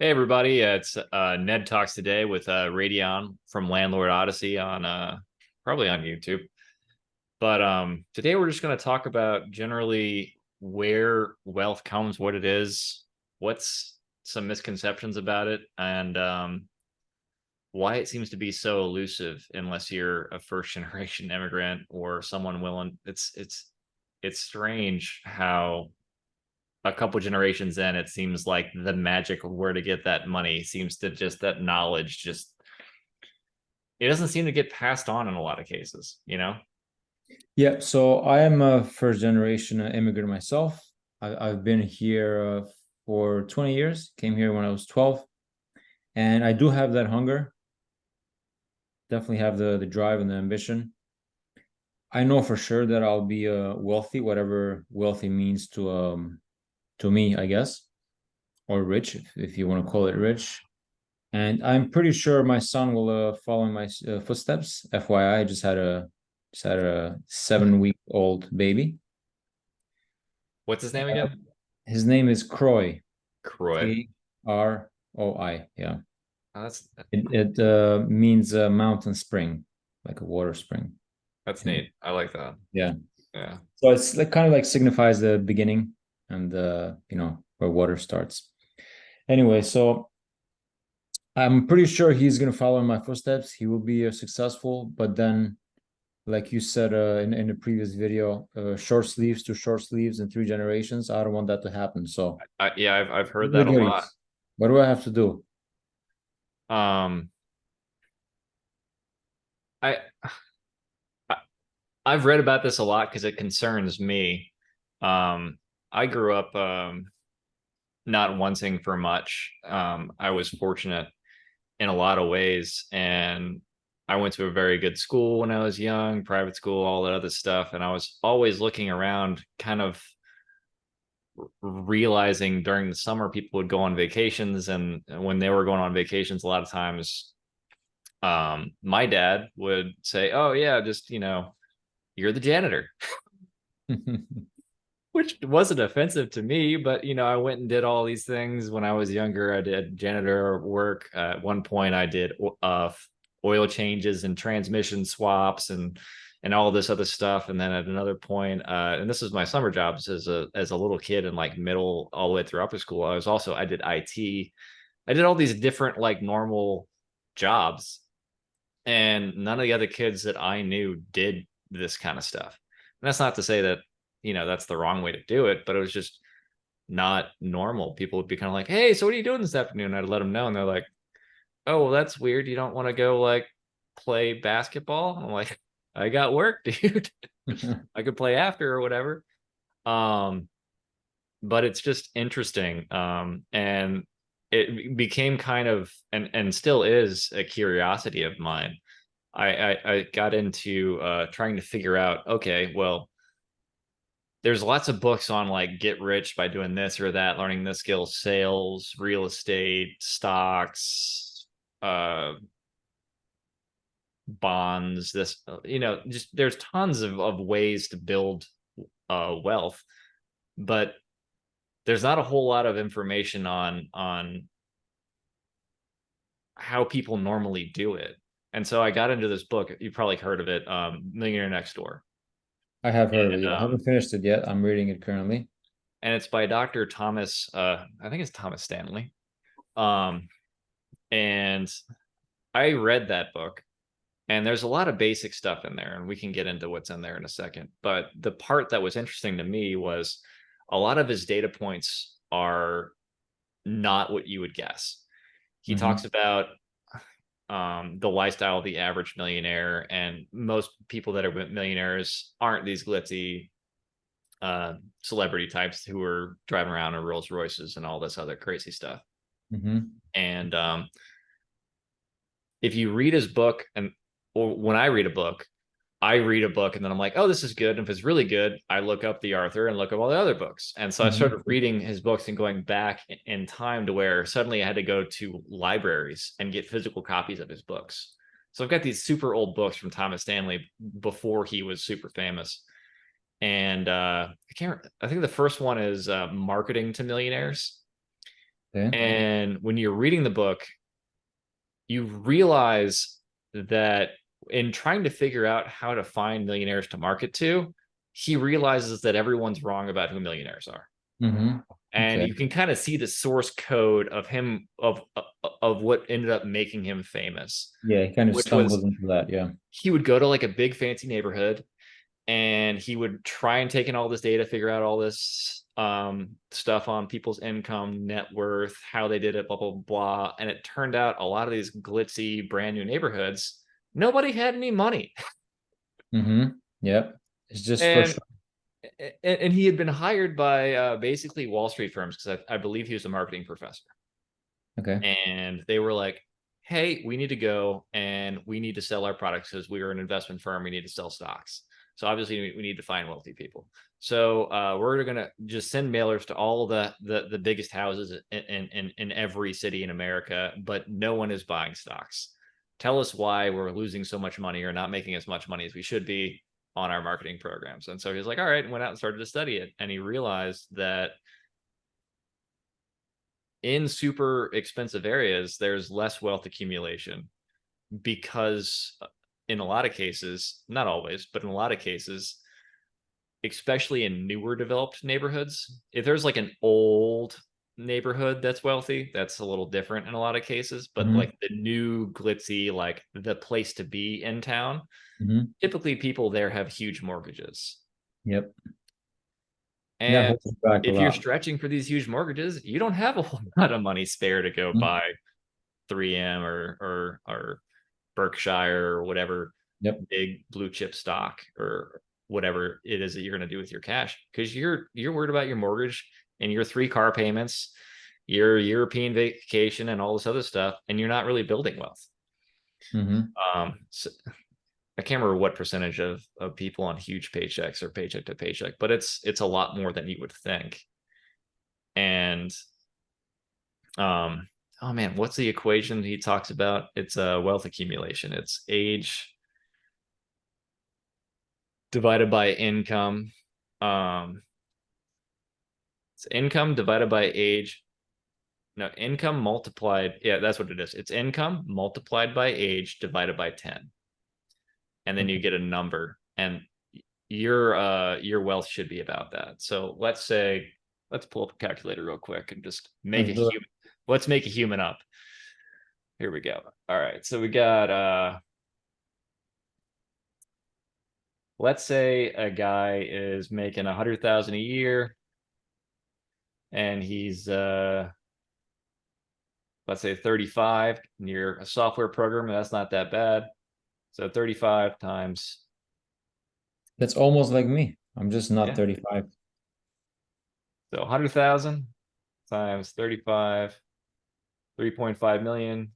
Hey everybody, it's Ned Talks today with Radion from Landlord Odyssey on probably on YouTube. But today we're just going to talk about generally where wealth comes, what it is, what's some misconceptions about it, and why it seems to be so elusive unless you're a first generation immigrant or someone willing. It's strange how a couple generations in, it seems like the magic of where to get that money seems to just that knowledge just it doesn't seem to get passed on in a lot of cases. Yeah, so I am a first generation immigrant myself. I've been here for 20 years, came here when I was 12, and I do have that hunger, definitely have the drive and the ambition. I know for sure that I'll be wealthy, whatever wealthy means to me, I guess, or rich, if you want to call it rich. And I'm pretty sure my son will follow in my footsteps. FYI, I just had a 7 week old baby. What's his name again? His name is Croy. Croy. Kroi. Yeah. Oh, that's It means a mountain spring, like a water spring. that's Yeah. neat. I like that. Yeah. Yeah. So it's like kind of like signifies the beginning and where water starts. Anyway, so I'm pretty sure he's gonna follow in my footsteps. He will be successful, but then, like you said in the previous video, short sleeves to short sleeves in 3 generations. I don't want that to happen. So, Yeah, I've heard the that a lot. goodies. What do I have to do? Um I I- I've read about this a lot because it concerns me. I grew up not wanting for much. I was fortunate in a lot of ways. And I went to a very good school when I was young, private school, all that other stuff. And I was always looking around, kind of realizing during the summer people would go on vacations. And when they were going on vacations, a lot of times my dad would say, "Oh, yeah, just, you're the janitor." Which wasn't offensive to me, but I went and did all these things when I was younger. I did janitor work. At one point, I did oil changes and transmission swaps and all this other stuff. And then at another point, and this was my summer jobs as a little kid in like middle all the way through upper school. I did IT. I did all these different like normal jobs, and none of the other kids that I knew did this kind of stuff. And that's not to say that that's the wrong way to do it, but it was just not normal. People would be kind of like, "Hey, so what are you doing this afternoon?" I'd let them know, and they're like, "Oh, well, that's weird. You don't want to go like play basketball?" I'm like, "I got work, dude. I could play after or whatever." Um, but it's just interesting. And it became kind of and still is a curiosity of mine. I got into trying to figure out, okay, well, there's lots of books on like get rich by doing this or that, learning this skill, sales, real estate, stocks, uh, bonds, this, just there's tons of ways to build wealth, but there's not a whole lot of information on how people normally do it. And so I got into this book. You probably heard of it, Millionaire Next Door. I have heard of it. And Yeah, I haven't finished it yet. I'm reading it currently. it's by Dr. Thomas, I think it's Thomas Stanley. Um, and I read that book, and there's a lot of basic stuff in there, and we can get into what's in there in a second. But the part that was interesting to me was a lot of his data points are not what you would guess. He talks Hmm. about the lifestyle of the average millionaire, and most people that are millionaires aren't these glitzy celebrity types who are driving around in Rolls Royces and all this other crazy stuff. Hmm. And if you read his book, and or when I read a book and then I'm like, oh, this is good. And if it's really good, I look up the author and look up all the other books. And so I started Hmm. reading his books and going back in time to where suddenly I had to go to libraries and get physical copies of his books. So I've got these super old books from Thomas Stanley before he was super famous. And I think the first one is Marketing to Millionaires. Okay. And when you're reading the book, you realize that in trying to figure out how to find millionaires to market to, he realizes that everyone's wrong about who millionaires are. Mm-hmm. And Okay. you can kind of see the source code of him of what ended up making him famous, Yeah, he kind of which was stumbled into that. Yeah. he would go to like a big fancy neighborhood and he would try and take in all this data, figure out all this stuff on people's income, net worth, how they did it, blah, blah, blah. And it turned out a lot of these glitzy, brand new neighborhoods, nobody had any money. Mm-hmm. Yep. It's just for And sure. and he had been hired by basically Wall Street firms because I believe he was a marketing professor. Okay. And they were like, hey, we need to go and we need to sell our products because we are an investment firm. We need to sell stocks. So obviously we need to find wealthy people. So we're going to just send mailers to all the biggest houses in every city in America, but no one is buying stocks. Tell us why we're losing so much money or not making as much money as we should be on our marketing programs. And so he's like, all right, and went out and started to study it. And he realized that in super expensive areas, there's less wealth accumulation because, in a lot of cases, not always, but in a lot of cases, especially in newer developed neighborhoods, if there's like an old neighborhood that's wealthy, that's a little different in a lot of cases. But Mm-hmm. like the new glitzy, like the place to be in town, Mm-hmm. typically people there have huge mortgages. Yep. That And holds you back a if you're lot. stretching for these huge mortgages, you don't have a whole lot of money spare to go Mhm. buy 3M or Berkshire or whatever Yep. big blue chip stock or whatever it is that you're going to do with your cash because you're worried about your mortgage and your 3 car payments, your European vacation and all this other stuff, and you're not really building wealth. Mm-hmm. So I can't remember what percentage of people on huge paychecks or paycheck to paycheck, but it's a lot more than you would think. And oh man, what's the equation he talks about? It's wealth accumulation. It's age divided by income. Um, it's income divided by age. No, income multiplied. Yeah, that's what it is. It's income multiplied by age divided by 10. And then you Okay. get a number. And your wealth should be about that. So let's pull up a calculator real quick and just make Let's a do it. human. Let's make a human up. Here we go. All right. So we got let's say a guy is making 100,000 a year and he's let's say 35 and you're a software programmer, that's not that bad. So 35 times, That's almost like me. I'm just not yeah, 35. so 100,000 times 35, 3.5 million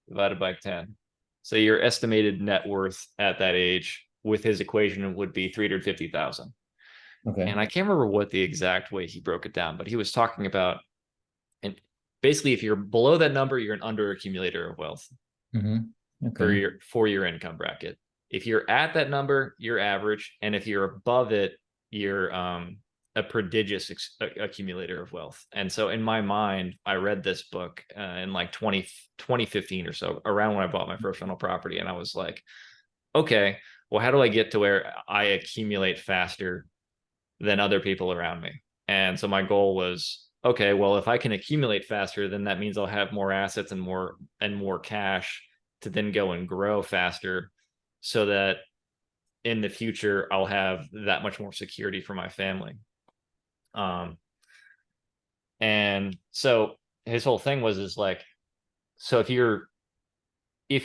divided by 10. So your estimated net worth at that age with his equation would be 350,000. Okay. And I can't remember what the exact way he broke it down, but he was talking about, and basically if you're below that number, you're an under accumulator of wealth Mm-hmm. Okay. for your income bracket. If you're at that number, you're average, and if you're above it, you're a prodigious accumulator of wealth. And so in my mind, I read this book in like 2015 or so, around when I bought my first rental property, and I was like, okay, well, how do I get to where I accumulate faster than other people around me? And so my goal was, okay, well, if I can accumulate faster, then that means I'll have more assets and more cash to then go and grow faster so that in the future I'll have that much more security for my family. Um, and so his whole thing was is like, so if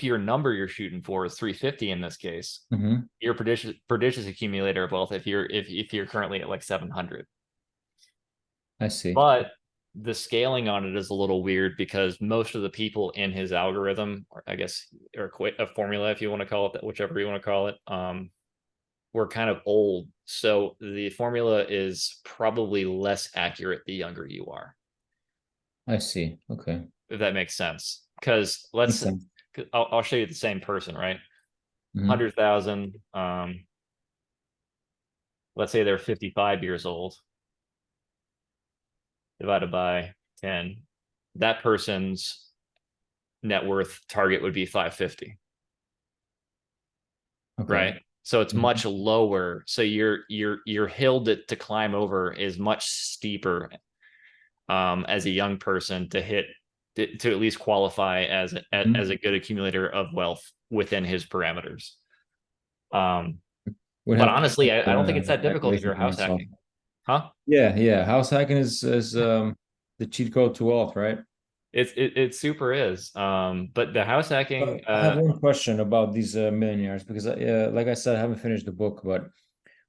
your number you're shooting for is 350 in this case, Mm-hmm. you're prodigious accumulator of wealth if you're currently at like 700. I see. But the scaling on it is a little weird because most of the people in his algorithm, or I guess, or a formula, if you want to call it that, whichever you want to call it, were kind of old. So the formula is probably less accurate the younger you are, I see. Okay. if that makes sense. Because Makes sense. I'll show you the same person, right? Mm-hmm. 100,000. Let's say they're 55 years old, divided by 10, that person's net worth target would be 550, Okay. right? So it's Mhm. much lower. So your hill to climb over is much steeper as a young person to hit to at least qualify as Mhm. a good accumulator of wealth within his parameters. Um, Would but have to honestly, check I don't think it's that difficult if calculation you're for house myself. hacking, huh? Yeah, yeah. House hacking is the cheat code to wealth, right? It super is. But the house hacking, I have one question about these millionaires because, like I said, I haven't finished the book, but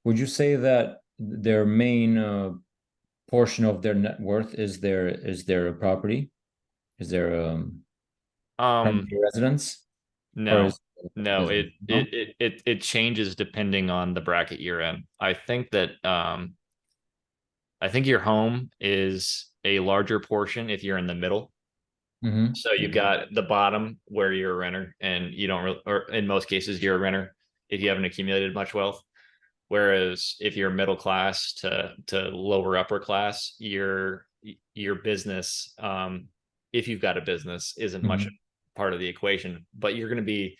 would you say that their main portion of their net worth is their property, is their um, primary residence, or no, is it no, business? No? it changes depending on the bracket you're in. I think your home is a larger portion if you're in the middle. Mm-hmm. So you've got the bottom where you're a renter, and you don't really, or in most cases, you're a renter if you haven't accumulated much wealth. Whereas if you're middle class to lower upper class, your business, if you've got a business, isn't much Mm-hmm. part of the equation. But you're gonna be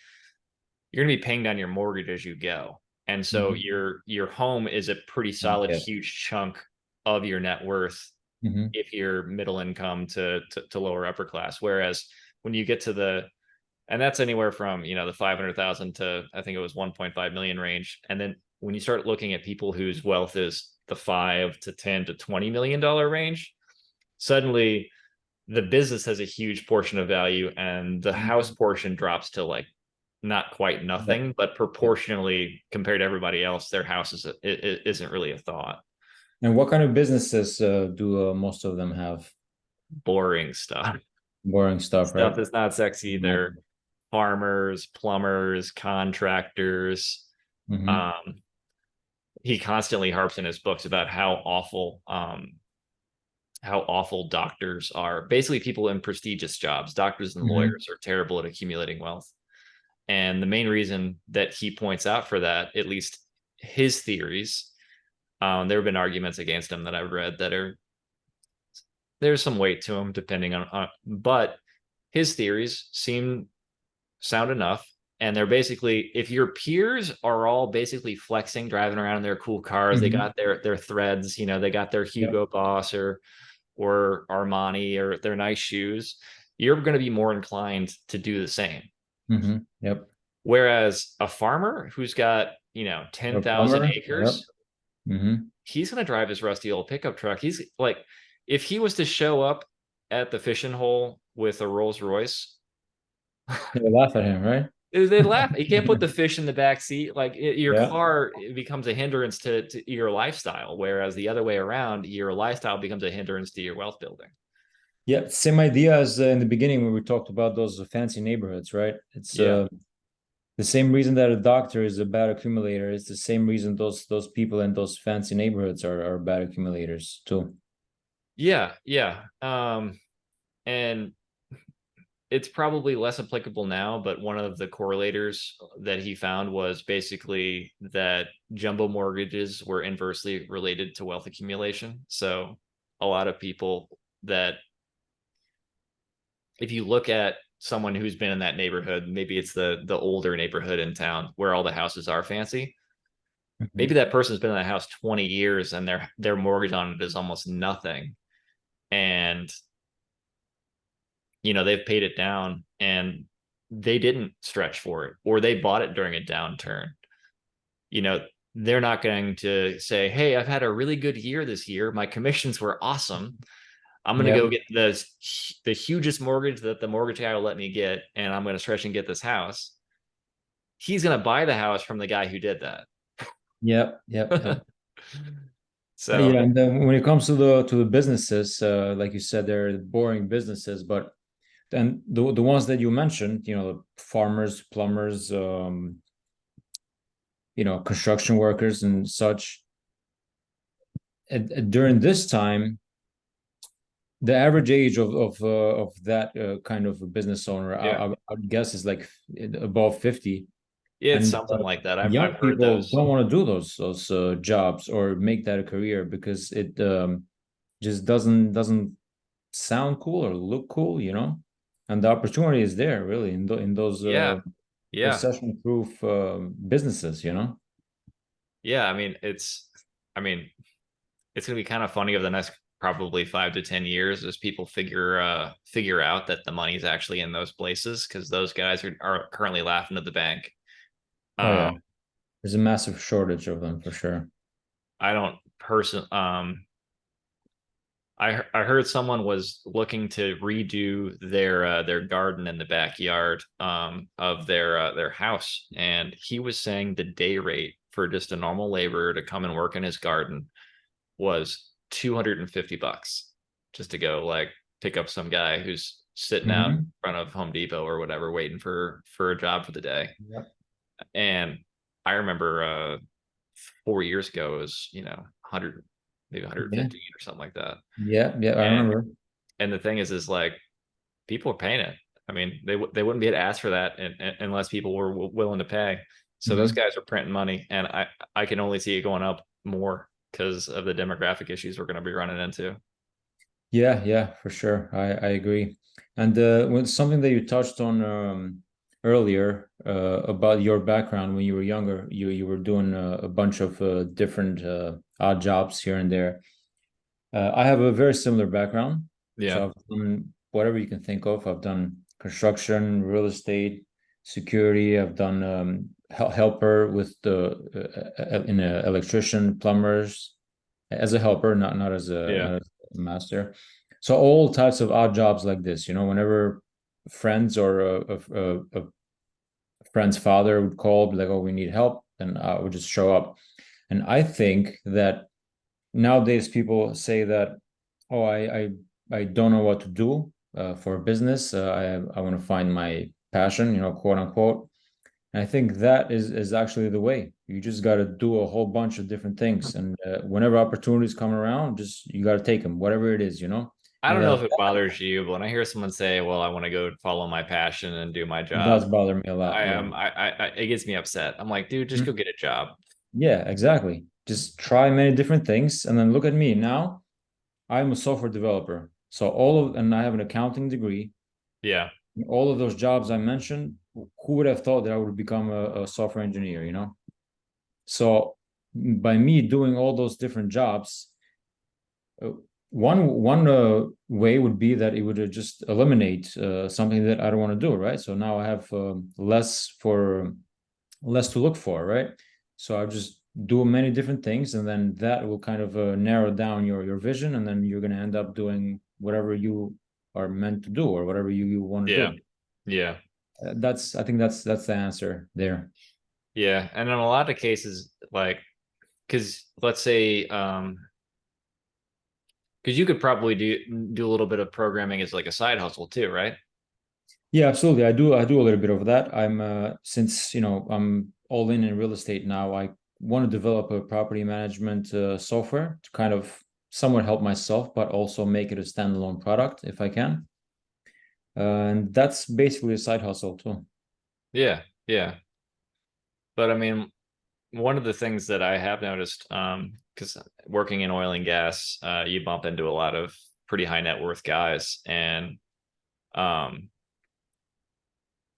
paying down your mortgage as you go, and so Mm-hmm. your home is a pretty solid, Yeah. huge chunk of your net worth Mm-hmm. if you're middle income to lower upper class. Whereas when you get to the and that's anywhere from the 500,000 to I think it was 1.5 million range, and then when you start looking at people whose wealth is the 5 to 10 to $20 million range, suddenly the business has a huge portion of value, and the house portion drops to like not quite Yeah. nothing, but Yeah. proportionally compared to everybody else, their house isn't really a thought. And what kind of businesses do most of them have? Boring stuff. Boring stuff, Stuff right? that's not sexy either. Imagine. Farmers, plumbers, contractors. Mm-hmm. Um, he constantly harps in his books about how awful doctors are. Basically, people in prestigious jobs, doctors and Mm-hmm. lawyers, are terrible at accumulating wealth. And the main reason that he points out for that, at least his theories, there have been arguments against him that I've read that are there's some weight to them depending on, but his theories seem sound enough. And they're basically, if your peers are all basically flexing, driving around in their cool cars, they Mm-hmm. got their threads, they got their Yep. Hugo Boss or Armani or their nice shoes, you're going to be more inclined to do the same. Mm-hmm. Yep. Whereas a farmer who's got, A 10,000 plumber. Yep. acres, Mm-hmm. he's going to drive his rusty old pickup truck. He's like, if he was to show up at the fishing hole with a Rolls Royce, They laugh at him, right? they laugh. You can't put the fish in the back seat. Like your Yeah. car becomes a hindrance to your lifestyle, whereas the other way around, your lifestyle becomes a hindrance to your wealth building. Yeah. Same idea as in the beginning when we talked about those fancy neighborhoods, right? It's Yeah. the same reason that a doctor is a bad accumulator. It's the same reason those people in those fancy neighborhoods are bad accumulators too. Yeah. Yeah. And it's probably less applicable now, but one of the correlators that he found was basically that jumbo mortgages were inversely related to wealth accumulation. So a lot of people that if you look at someone who's been in that neighborhood, maybe it's the older neighborhood in town where all the houses are fancy. Maybe Mhm. that person's been in that house 20 years and their mortgage on it is almost nothing. And they've paid it down and they didn't stretch for it, or they bought it during a downturn. you know they're not going to say, hey, I've had a really good year this year, my commissions were awesome, I'm going to Yep. go get the hugest mortgage that the mortgage guy will let me get, and I'm going to stretch and get this house. He's going to buy the house from the guy who did that. Yep. Yep. Yep. So Yeah, and then when it comes to the businesses, like you said, they're boring businesses, but then the ones that you mentioned, farmers, plumbers, construction workers and such. During this time, the average age of that kind of a business owner, yeah, I would guess, is like above 50. it's And something like that. I've young heard people those. don't want to do those jobs or make that a career because it just doesn't sound cool or look cool, and the opportunity is there really in those Yeah. Yeah. recession-proof businesses, Yeah. I mean, it's gonna be kind of funny over the next probably 5 to 10 years as people figure out that the money's actually in those places because those guys are currently laughing at the bank. Oh Um, yeah, there's a massive shortage of them for sure. I don't person I heard someone was looking to redo their garden in the backyard of their house, and he was saying the day rate for just a normal laborer to come and work in his garden was $250 just to go like pick up some guy who's sitting out in Hmm. front of Home Depot or whatever waiting for a job for the day. Yep. And I remember 4 years ago it was 100, maybe Yeah, 115 or something like that. yeah, yeah. I And remember. and the thing is like people are paying it. I mean, they wouldn't be able to ask for that unless people were willing to pay. So those Hmm. guys are printing money, and I can only see it going up more because of the demographic issues we're going to be running into. Yeah, yeah, for sure. I agree. And when something that you touched on earlier about your background when you were younger, you were doing a bunch of different odd jobs here and there. I have a very similar background. Yeah, So I've done whatever you can think of. I've done construction, real estate, security. I've done helper with in a electrician, plumbers as a helper, yeah, not as a master. So all types of odd jobs like this, whenever friends or a friend's father would call, be like, "Oh, we need help," then I would just show up. And I think that nowadays people say that, "Oh, I don't know what to do for a business. I want to find my passion, quote unquote." And I think that is actually the way. You just got to do a whole bunch of different things, and whenever opportunities come around, just you got to take them, whatever it is, I And don't know if it bothers you, but when I hear someone say, "Well, I want to go follow my passion and do my it job," does bother me a lot. I Yeah. am I it gets me upset. I'm like, dude, just go Mhm. get a job. Yeah, exactly. Just try many different things, and then look at me now. I'm a software developer, and I have an accounting degree. Yeah, All of those jobs I mentioned, who would have thought that I would become a software engineer, So by me doing all those different jobs, uh, one way would be that it would just eliminate something that I don't want to do, right? So now I have less to look for, right? So I just do many different things, and then that will kind of narrow down your vision, and then you're going to end up doing whatever you are meant to do or whatever you want to yeah, do. yeah, That's I think that's the answer there. yeah. And in a lot of cases, like, because let's say, because you could probably do a little bit of programming as like a side hustle too, right? Yeah, absolutely. I do a little bit of that. I'm since I'm all in real estate now. I want to develop a property management software to kind of somewhat help myself, but also make it a standalone product if I can. And that's basically a side hustle too. Yeah, yeah. But I mean, one of the things that I have noticed, because working in oil and gas, you bump into a lot of pretty high net worth guys, and um,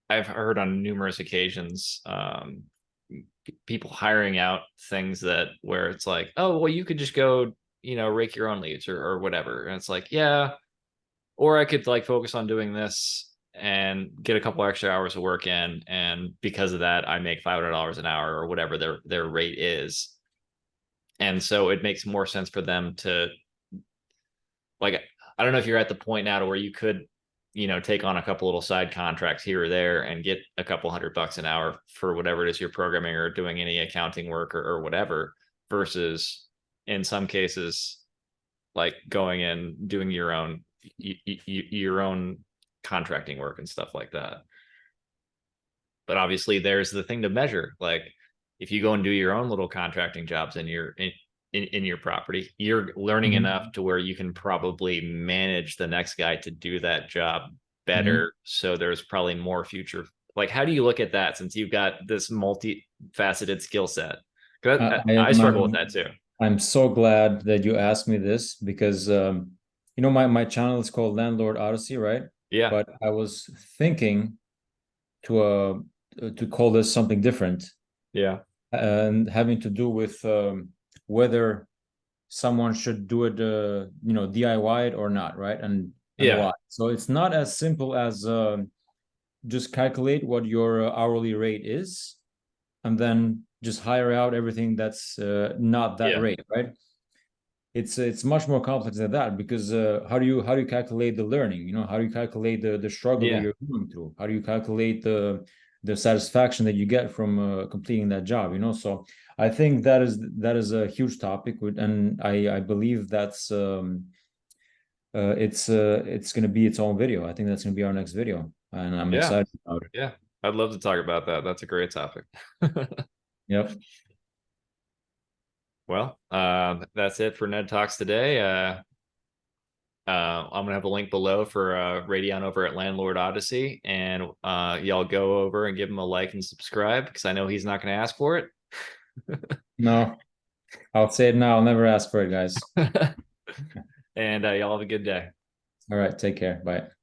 I've heard on numerous occasions, people hiring out things that where it's like, oh, well, you could just go, rake your own leaves or whatever, and it's like, yeah, or I could like focus on doing this and get a couple extra hours of work in, and because of that, I make $500 an hour or whatever their rate is, and so it makes more sense for them to like. I don't know if you're at the point now to where you could, take on a couple little side contracts here or there and get a couple $100 an hour for whatever it is you're programming or doing any accounting work or whatever, versus in some cases like going and doing your own contracting work and stuff like that. But obviously there's the thing to measure, like if you go and do your own little contracting jobs in your property, you're learning enough Mhm. to where you can probably manage the next guy to do that job Mhm. better, so there's probably more future. Like how do you look at that since you've got this multifaceted skill set? I, Because I I am struggle with that too. I'm so glad that you asked me this because my channel is called Landlord Odyssey, right? Yeah. But I was thinking to call this something different, Yeah. and having to do with whether someone should do it, DIY it or not, right? And Yeah. why. So it's not as simple as just calculate what your hourly rate is, and then just hire out everything that's not that Yeah. rate, right? It's much more complex than that, because how do you calculate the learning? How do you calculate the struggle that Yeah. you're going through? How do you calculate the satisfaction that you get from completing that job? So I think that is a huge topic, and I believe it's going to be its own video. I think that's going to be our next video, and I'm Yeah. excited about it. Yeah. I'd love to talk about that. That's a great topic. Yep. Well, that's it for Ned Talks today. I'm gonna have a link below for Radion over at Landlord Odyssey, and y'all go over and give him a like and subscribe because I know he's not gonna ask for it. No, I'll say it now. I'll never ask for it, guys. And y'all have a good day. All right, take care. Bye.